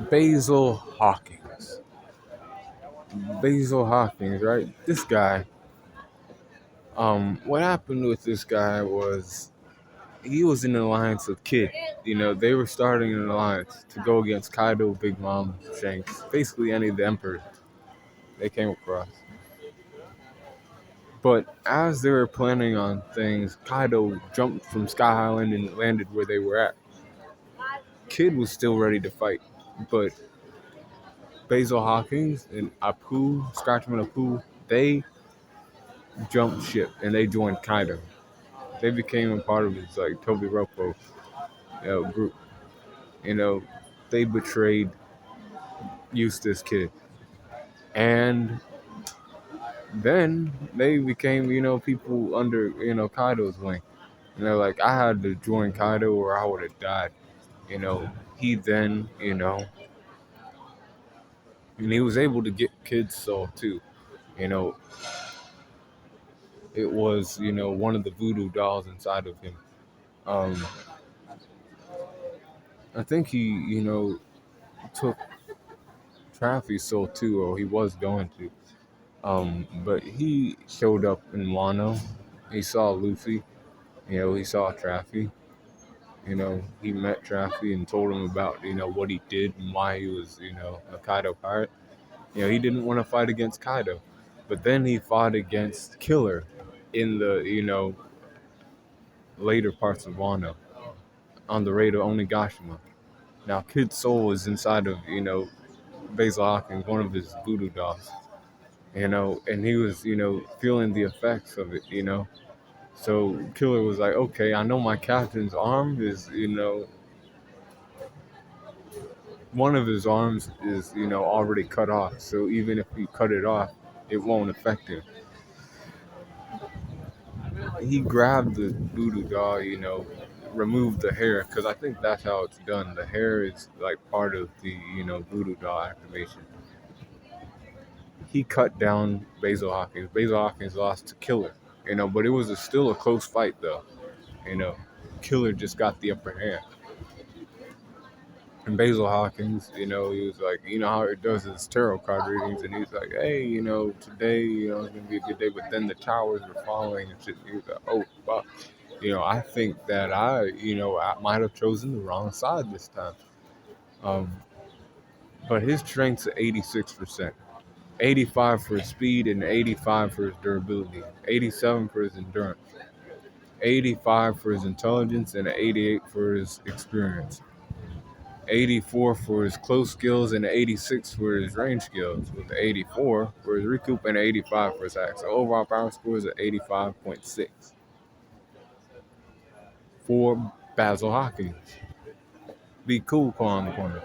Basil Hawkins. Basil Hawkins, right? This guy. What happened with this guy was he was in an alliance with Kid. They were starting an alliance to go against Kaido, Big Mom, Shanks, basically any of the emperors they came across. But as they were planning on things, Kaido jumped from Sky Island and landed where they were at. Kid was still ready to fight, but Basil Hawkins and Apu, Scratchman Apu, they jumped ship and they joined Kaido. They became a part of his like Toby Ropo group. You know, they betrayed Eustace Kid, and then they became people under Kaido's wing. Like I had to join Kaido or I would have died. He then and he was able to get Kid's soul too. You know, it was one of the voodoo dolls inside of him. Um, I think he took Traffy's soul too, or he was going to. But he showed up in Wano. He saw Luffy. He saw Traffy. He met Traffy and told him about what he did and why he was a Kaido pirate. He didn't want to fight against Kaido, but then he fought against Killer in the later parts of Wano on the raid of Onigashima. Now, Kid Soul was inside of Basil Hawkins, one of his voodoo dolls. And he was feeling the effects of it. So Killer was like, okay, I know my captain's arm is one of his arms is already cut off. So even if you cut it off, it won't affect him. He grabbed the voodoo doll, removed the hair because I think that's how it's done. The hair is like part of the voodoo doll activation. He cut down Basil Hawkins. Basil Hawkins lost to Killer, but it was still a close fight though. You know, Killer just got the upper hand. And Basil Hawkins, he was like, how it does his tarot card readings, and he's like, hey, today, it's gonna be a good day. But then the towers were falling and shit. He was like, oh fuck. I think that I might have chosen the wrong side this time. Um, but his strength's at 86%. 85 for his speed and 85 for his durability. 87 for his endurance. 85 for his intelligence and 88 for his experience. 84 for his close skills and 86 for his range skills, with 84 for his recoup and 85 for his axe. So overall power score is at 85.6 for Basil Hawkins. Be cool, call on the corner.